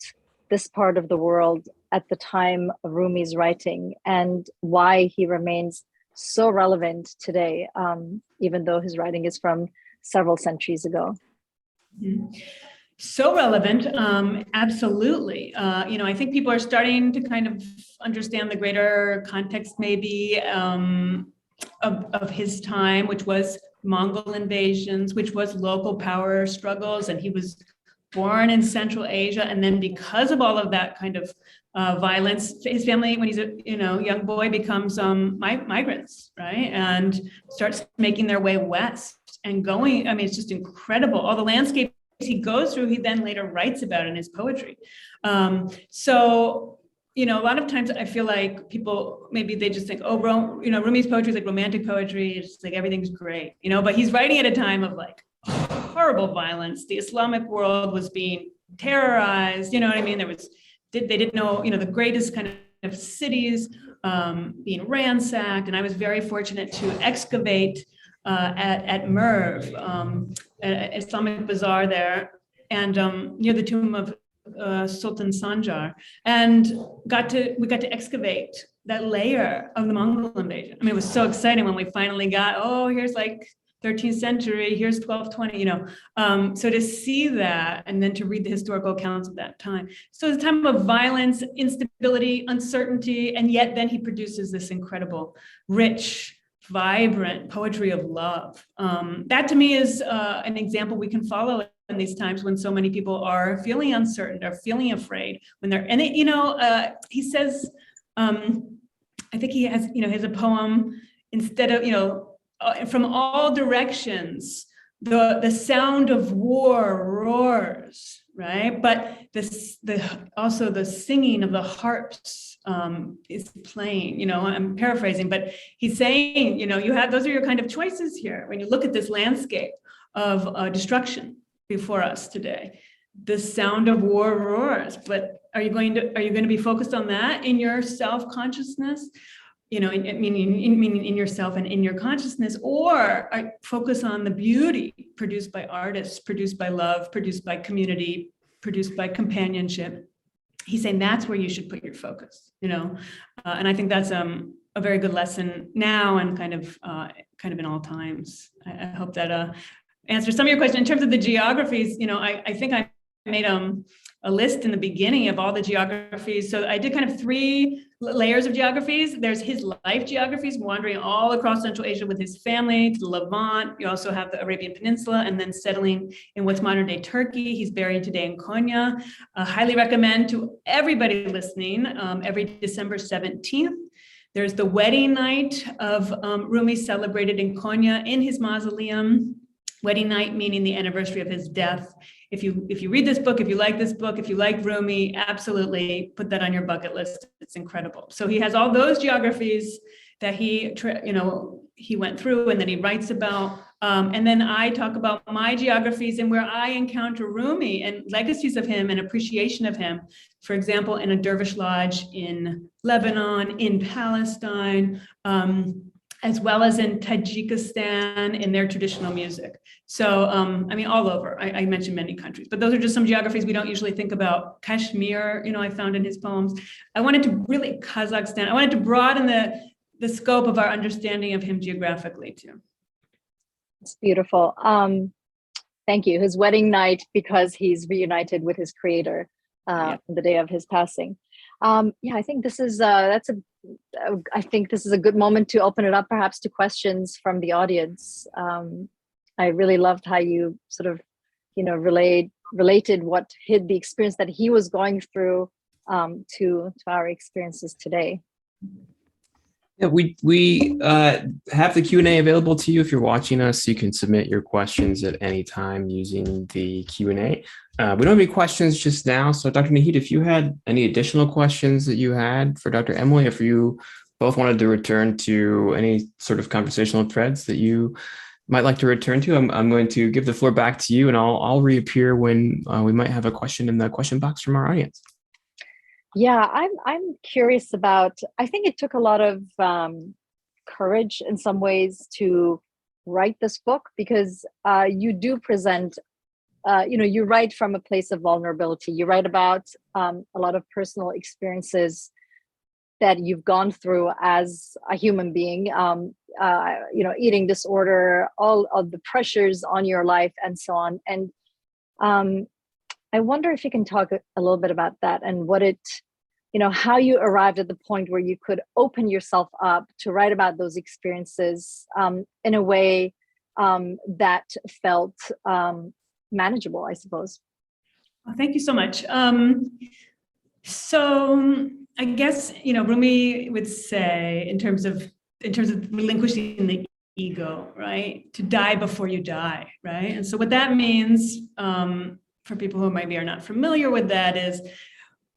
this part of the world at the time of Rumi's writing and why he remains so relevant today, even though his writing is from several centuries ago? So relevant, absolutely. I think people are starting to kind of understand the greater context maybe of his time, which was Mongol invasions, which was local power struggles, and he was born in Central Asia, and then because of all of that kind of violence, his family, when he's a young boy, becomes migrants, right, and starts making their way west and going. I mean, it's just incredible. All the landscapes he goes through, he then later writes about in his poetry. So a lot of times I feel like people maybe they just think, oh, Rumi's poetry is like romantic poetry. It's like everything's great, but he's writing at a time of like horrible violence. The Islamic world was being terrorized. You know what I mean? They didn't know, the greatest kind of cities being ransacked. And I was very fortunate to excavate at Merv, an Islamic bazaar there, and near the tomb of Sultan Sanjar, and we got to excavate that layer of the Mongol invasion. I mean, it was so exciting when we finally got, here's like 13th century, here's 1220, so to see that and then to read the historical accounts of that time. So it's a time of violence, instability, uncertainty, and yet then he produces this incredible, rich, vibrant poetry of love. That to me is an example we can follow in these times when so many people are feeling uncertain, are feeling afraid when they're, and he says, I think he has a poem, instead of, from all directions, the sound of war roars, right? But also the singing of the harps is playing. I'm paraphrasing, but he's saying, those are your kind of choices here when you look at this landscape of destruction before us today. The sound of war roars, but are you going to be focused on that in your self-consciousness? Meaning in yourself and in your consciousness, or focus on the beauty produced by artists, produced by love, produced by community, produced by companionship. He's saying that's where you should put your focus, and I think that's a very good lesson now and kind of in all times. I hope that answers some of your question. In terms of the geographies, I think I'm made a list in the beginning of all the geographies. So I did kind of 3 layers of geographies. There's his life geographies, wandering all across Central Asia with his family to the Levant. You also have the Arabian Peninsula, and then settling in what's modern day Turkey. He's buried today in Konya. Highly recommend to everybody listening, every December 17th. There's the wedding night of Rumi, celebrated in Konya in his mausoleum. Wedding night meaning the anniversary of his death. If you read this book, if you like this book, if you like Rumi, absolutely put that on your bucket list. It's incredible. So he has all those geographies that he went through and that he writes about. And then I talk about my geographies and where I encounter Rumi and legacies of him and appreciation of him. For example, in a dervish lodge in Lebanon, in Palestine, as well as in Tajikistan in their traditional music. So, I mean, all over. I mentioned many countries, but those are just some geographies we don't usually think about. Kashmir, I found in his poems. I wanted to really, Kazakhstan, I wanted to broaden the scope of our understanding of him geographically too. It's beautiful. Thank you. His wedding night, because he's reunited with his creator the day of his passing. I think this is I think this is a good moment to open it up perhaps to questions from the audience. I really loved how you sort of, related the experience that he was going through to our experiences today. Yeah, we have the Q&A available to you if you're watching us. You can submit your questions at any time using the Q&A. We don't have any questions just now. So Dr. Nahid, if you had any additional questions that you had for Dr. Emily, if you both wanted to return to any sort of conversational threads that you might like to return to, I'm going to give the floor back to you, and I'll reappear when we might have a question in the question box from our audience. Yeah, I'm curious about, I think it took a lot of courage in some ways to write this book, because you do present, you write from a place of vulnerability. You write about a lot of personal experiences that you've gone through as a human being, eating disorder, all of the pressures on your life and so on. And I wonder if you can talk a little bit about that and what how you arrived at the point where you could open yourself up to write about those experiences in a way that felt manageable, I suppose. Well, thank you so much. So I guess, Rumi would say in terms of relinquishing the ego, right? To die before you die, right? And so what that means, for people who maybe are not familiar with that, is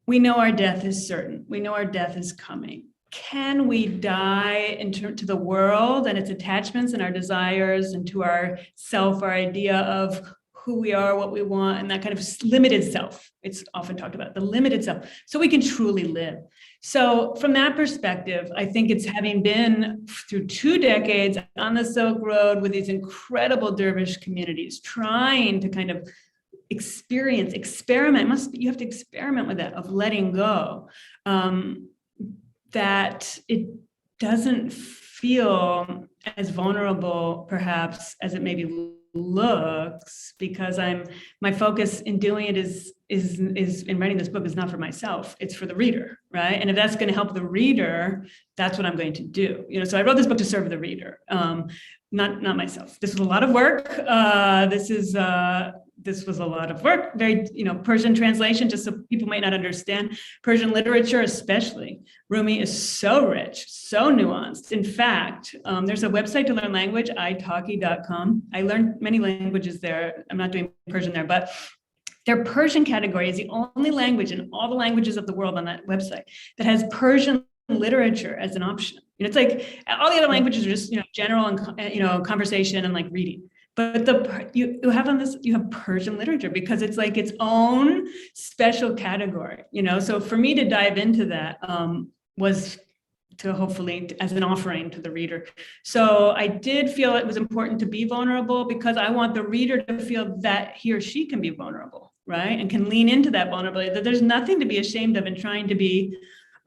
we know our death is certain. We know our death is coming. Can we die to the world and its attachments and our desires, and to our self, our idea of who we are, what we want, and that kind of limited self? It's often talked about, the limited self, so we can truly live. So from that perspective, I think it's having been through 2 decades on the Silk Road with these incredible dervish communities, trying to kind of experiment. You have to experiment with that, of letting go, that it doesn't feel as vulnerable perhaps as it maybe looks, because my focus in doing it is in writing this book is not for myself, it's for the reader, right? And if that's going to help the reader, that's what I'm going to do. So I wrote this book to serve the reader, not myself. This was a lot of work. This was a lot of work, very, Persian translation, just so people might not understand. Persian literature especially. Rumi is so rich, so nuanced. In fact, there's a website to learn language, italki.com. I learned many languages there. I'm not doing Persian there, but their Persian category is the only language in all the languages of the world on that website that has Persian literature as an option. It's like all the other languages are just, general and, conversation and like reading. But you have Persian literature, because it's like its own special category, So for me to dive into that was to hopefully as an offering to the reader. So I did feel it was important to be vulnerable, because I want the reader to feel that he or she can be vulnerable, right? And can lean into that vulnerability, that there's nothing to be ashamed of in trying to be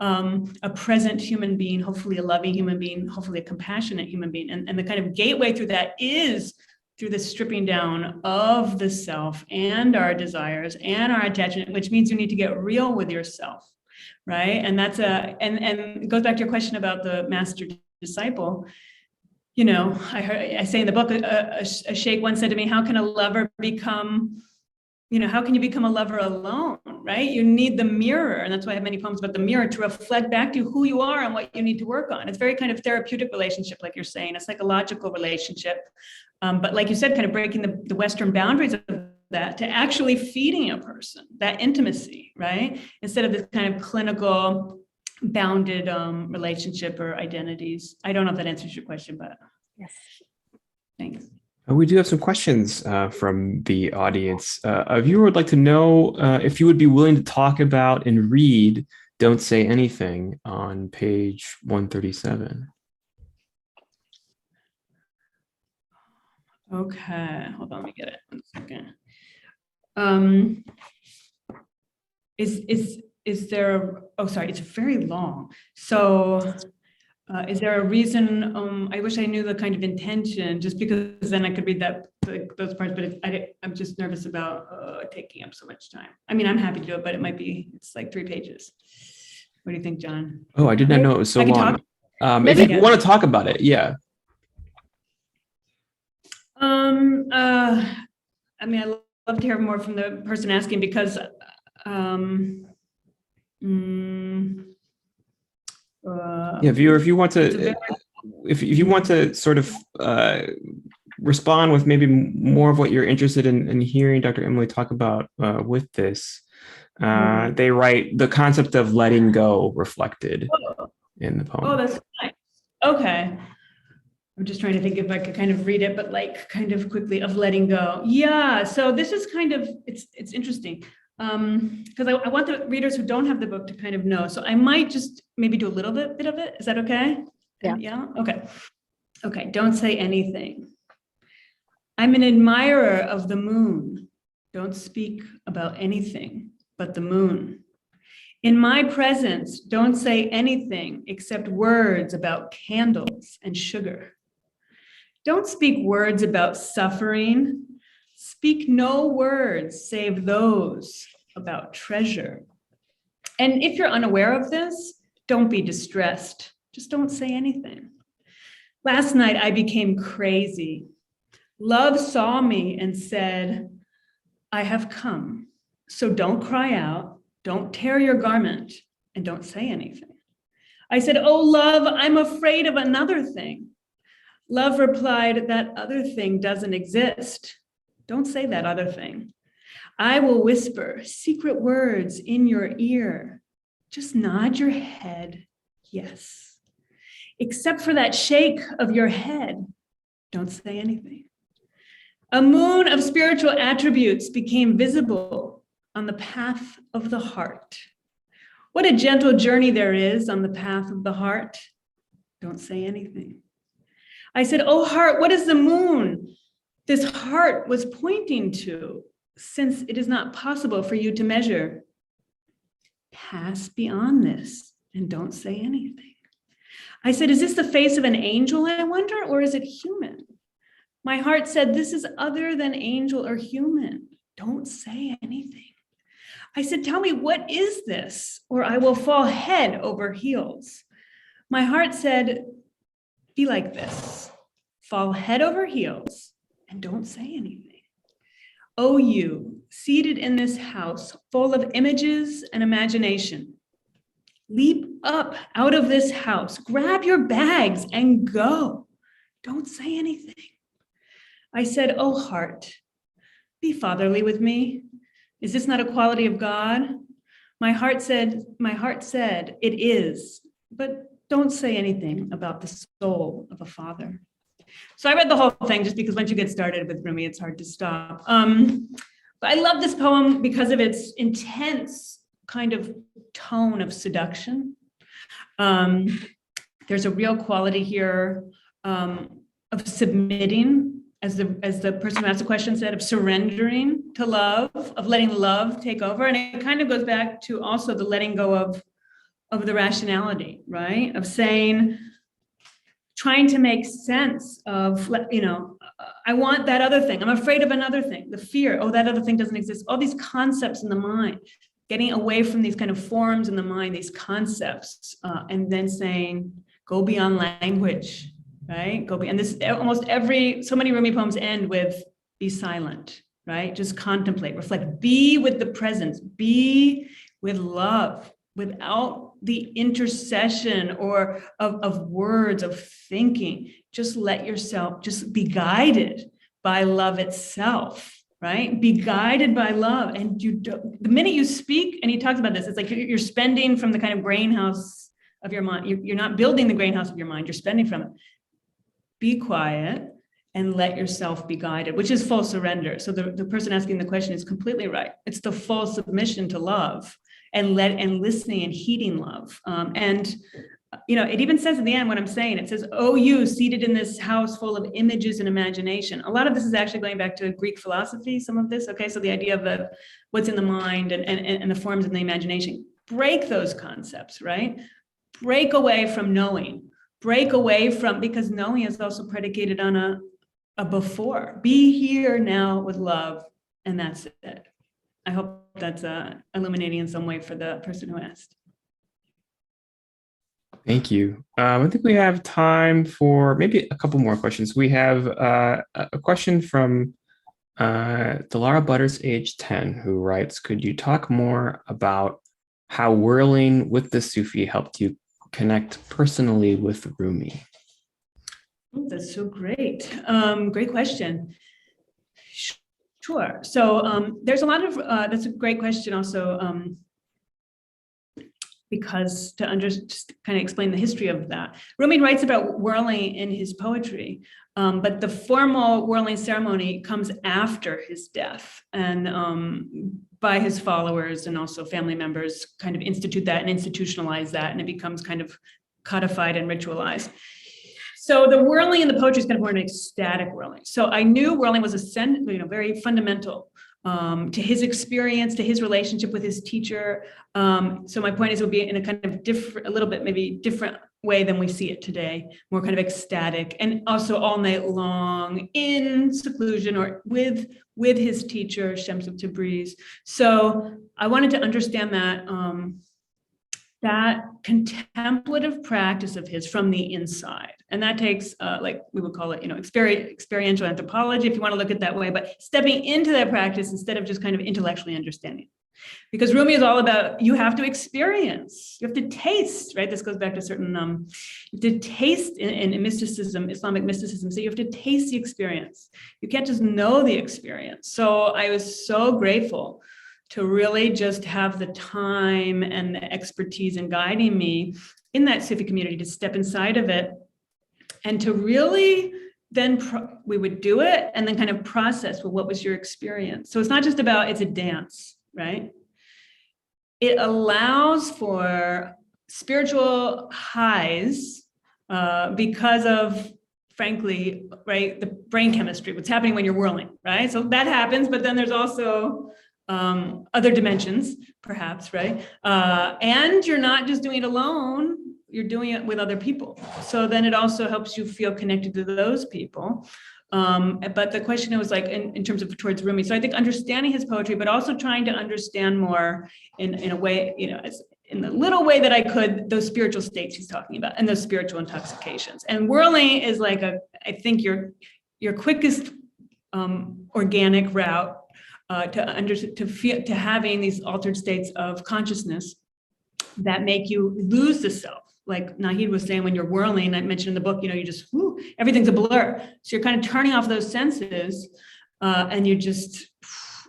a present human being, hopefully a loving human being, hopefully a compassionate human being. And the kind of gateway through that is through the stripping down of the self and our desires and our attachment, which means you need to get real with yourself, right? And that's and it goes back to your question about the master disciple. You know, I say in the book, a sheikh once said to me, how can a lover become, you know, how can you become a lover alone, right? You need the mirror. And that's why I have many poems about the mirror, to reflect back to who you are and what you need to work on. It's very kind of therapeutic relationship, like you're saying, a psychological relationship. But like you said, kind of breaking the Western boundaries of that to actually feeding a person, that intimacy, right? Instead of this kind of clinical bounded relationship or identities. I don't know if that answers your question, but Yes. Thanks. We do have some questions from the audience. A viewer would like to know if you would be willing to talk about and read Don't Say Anything on page 137. Okay, hold on, let me get it. 1 second. Is there, oh, sorry, it's very long. So is there a reason, I wish I knew the kind of intention, just because then I could read that, those parts, but I'm just nervous about taking up so much time. I mean, I'm happy to do it, but it's like 3 pages. What do you think, John? Oh, I did not know it was so long. If you want to talk about it, yeah. I mean, I love to hear more from the person asking, because yeah, viewer, if you want to, if you want to sort of respond with maybe more of what you're interested in hearing Dr. Emily talk about with this, they write the concept of letting go reflected in the poem. Oh, that's nice. Okay. I'm just trying to think if I could kind of read it, but like kind of quickly, of letting go. Yeah. So this is kind of, it's interesting. Because I want the readers who don't have the book to kind of know. So I might just maybe do a little bit of it. Is that okay? Yeah. Yeah. Okay. Okay. Don't say anything. I'm an admirer of the moon. Don't speak about anything but the moon. In my presence, don't say anything except words about candles and sugar. Don't speak words about suffering. Speak no words save those about treasure. And if you're unaware of this, don't be distressed. Just don't say anything. Last night, I became crazy. Love saw me and said, I have come. So don't cry out, don't tear your garment, and don't say anything. I said, oh, love, I'm afraid of another thing. Love replied, that other thing doesn't exist. Don't say that other thing. I will whisper secret words in your ear. Just nod your head, yes. Except for that shake of your head, don't say anything. A moon of spiritual attributes became visible on the path of the heart. What a gentle journey there is on the path of the heart. Don't say anything. I said, oh heart, what is the moon this heart was pointing to, since it is not possible for you to measure? Pass beyond this and don't say anything. I said, is this the face of an angel, I wonder, or is it human? My heart said, this is other than angel or human. Don't say anything. I said, tell me, what is this? Or I will fall head over heels. My heart said, be like this. Fall head over heels and don't say anything. Oh, you, seated in this house full of images and imagination, leap up out of this house, grab your bags and go. Don't say anything. I said, oh, heart, be fatherly with me. Is this not a quality of God? My heart said, it is, but don't say anything about the soul of a father. So I read the whole thing just because once you get started with Rumi, it's hard to stop. But I love this poem because of its intense kind of tone of seduction. There's a real quality here of submitting, as the person who asked the question said, of surrendering to love, of letting love take over. And it kind of goes back to also the letting go of the rationality, right? Of saying, trying to make sense of, I want that other thing. I'm afraid of another thing, the fear. Oh, that other thing doesn't exist. All these concepts in the mind, getting away from these kind of forms in the mind, these concepts, and then saying, go beyond language, right? And this so many Rumi poems end with, be silent, right? Just contemplate, reflect, be with the presence, be with love, without the intercession or of words, of thinking. Just let yourself just be guided by love itself, right? Be guided by love. And the minute you speak, and he talks about this, it's like you're spending from the kind of grain house of your mind. You're not building the grain house of your mind, you're spending from it. Be quiet and let yourself be guided, which is full surrender. So the person asking the question is completely right. It's the full submission to love and listening and heeding love. It even says at the end what I'm saying. It says, "Oh, you seated in this house full of images and imagination." A lot of this is actually going back to Greek philosophy, some of this. Okay, so the idea of what's in the mind and the forms in the imagination. Break those concepts, right? Break away from knowing. Break away from, because knowing is also predicated on a before. Be here now with love, and that's it. I hope that's illuminating in some way for the person who asked. Thank you. I think we have time for maybe a couple more questions. We have a question from Delara Butters, age 10, who writes, could you talk more about how whirling with the Sufi helped you connect personally with Rumi? Oh, that's so great. Great question. Sure. So there's a lot of, that's a great question also, because just kind of explain the history of that. Rumi writes about whirling in his poetry, but the formal whirling ceremony comes after his death, and by his followers and also family members kind of institute that and institutionalize that, and it becomes kind of codified and ritualized. So the whirling in the poetry is kind of more an ecstatic whirling. So I knew whirling was very fundamental to his experience, to his relationship with his teacher. So my point is, it would be in a kind of different, a little bit maybe different way than we see it today, more kind of ecstatic, and also all night long in seclusion or with his teacher, Siamdoust Tabriz. So I wanted to understand that contemplative practice of his from the inside. And that takes, like we would call it, experiential anthropology, if you want to look at it that way, but stepping into that practice instead of just kind of intellectually understanding. Because Rumi is all about, you have to experience, you have to taste, right? This goes back to certain, you have to taste in mysticism, Islamic mysticism. So you have to taste the experience. You can't just know the experience. So I was so grateful to really just have the time and the expertise in guiding me in that Sufi community to step inside of it and to really then we would do it and then kind of process, well, what was your experience? So it's not just about, it's a dance, right? It allows for spiritual highs because of, frankly, right, the brain chemistry, what's happening when you're whirling, right? So that happens, but then there's also other dimensions, perhaps, right? And you're not just doing it alone, you're doing it with other people. So then it also helps you feel connected to those people. But the question was like, in terms of towards Rumi. So I think understanding his poetry, but also trying to understand more in a way, in the little way that I could, those spiritual states he's talking about and those spiritual intoxications. And whirling is like I think your quickest organic route to having these altered states of consciousness that make you lose the self. Like Nahid was saying, when you're whirling, I mentioned in the book, you just, everything's a blur. So you're kind of turning off those senses and you just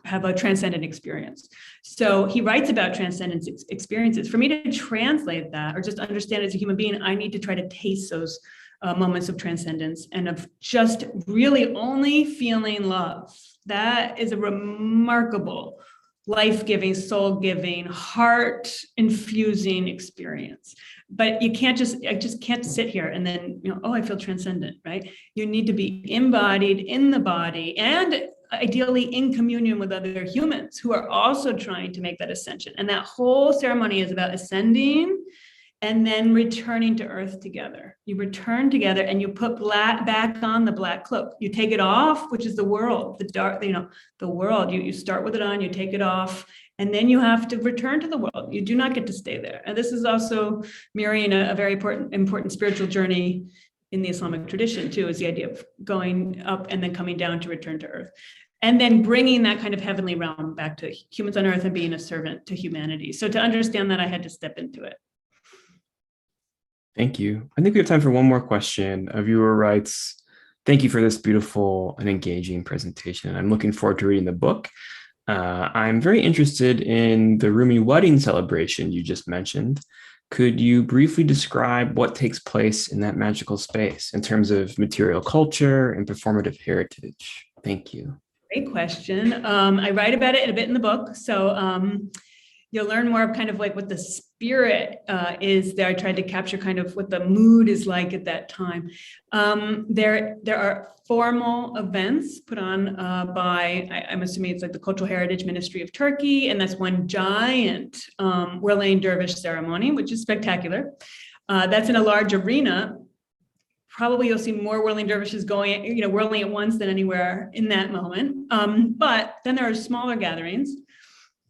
have a transcendent experience. So he writes about transcendent experiences. For me to translate that or just understand it as a human being, I need to try to taste those moments of transcendence and of just really only feeling love. That is a remarkable, life-giving, soul-giving, heart-infusing experience. But I just can't sit here and then, I feel transcendent, right? You need to be embodied in the body and ideally in communion with other humans who are also trying to make that ascension. And that whole ceremony is about ascending and then returning to earth together. You return together and you put back on the black cloak. You take it off, which is the world, the dark, the world. You start with it on, you take it off, and then you have to return to the world. You do not get to stay there. And this is also mirroring a very important spiritual journey in the Islamic tradition too, is the idea of going up and then coming down to return to earth. And then bringing that kind of heavenly realm back to humans on earth and being a servant to humanity. So to understand that, I had to step into it. Thank you. I think we have time for one more question. A viewer writes, thank you for this beautiful and engaging presentation. I'm looking forward to reading the book. I'm very interested in the Rumi wedding celebration you just mentioned. Could you briefly describe what takes place in that magical space in terms of material culture and performative heritage? Thank you. Great question. I write about it a bit in the book. So you'll learn more of kind of like what the spirit is there. I tried to capture kind of what the mood is like at that time. There are formal events put on by, I'm assuming it's like the Cultural Heritage Ministry of Turkey, and that's one giant Whirling dervish ceremony, which is spectacular. That's in a large arena. Probably you'll see more whirling dervishes going, whirling at once than anywhere in that moment. But then there are smaller gatherings.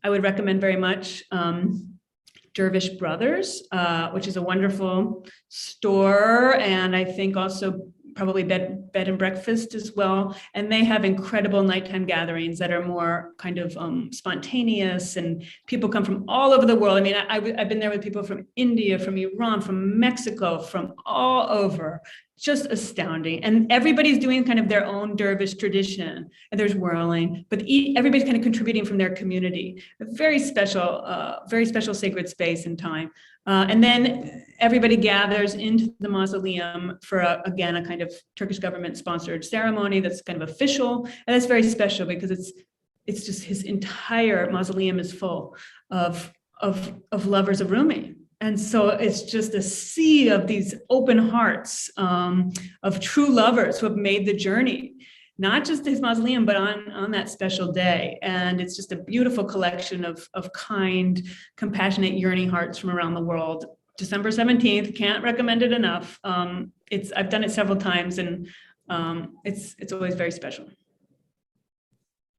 I would recommend very much Dervish Brothers, which is a wonderful store, and I think also probably bed and breakfast as well. And they have incredible nighttime gatherings that are more kind of spontaneous, and people come from all over the world. I mean, I've been there with people from India, from Iran, from Mexico, from all over. Just astounding. And everybody's doing kind of their own dervish tradition. And there's whirling, but everybody's kind of contributing from their community. A very special sacred space and time. And then everybody gathers into the mausoleum for, again, a kind of Turkish government sponsored ceremony that's kind of official. And that's very special because it's just his entire mausoleum is full of lovers of Rumi. And so it's just a sea of these open hearts of true lovers who have made the journey, not just to his mausoleum, but on that special day. And it's just a beautiful collection of kind, compassionate, yearning hearts from around the world. December 17th, can't recommend it enough. I've done it several times, and it's always very special.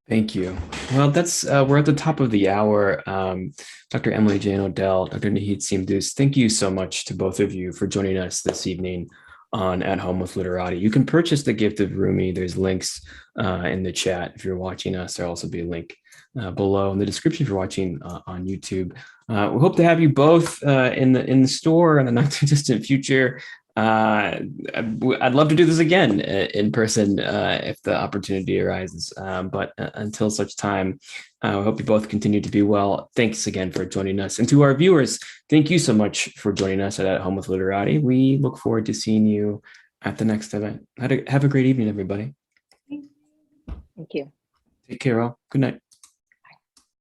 Thank you. Well, we're at the top of the hour. Dr. Emily Jane Odell, Dr. Siamdoust, thank you so much to both of you for joining us this evening on At Home with Literati. You can purchase The Gift of Rumi. There's links in the chat if you're watching us. There'll also be a link below in the description if you're watching on YouTube. We hope to have you both in the store in the not too distant future. I'd love to do this again in person if the opportunity arises. But until such time, I hope you both continue to be well. Thanks again for joining us. And to our viewers, thank you so much for joining us at Home with Literati. We look forward to seeing you at the next event. Have a great evening, everybody. Thank you. Take care all. Good night.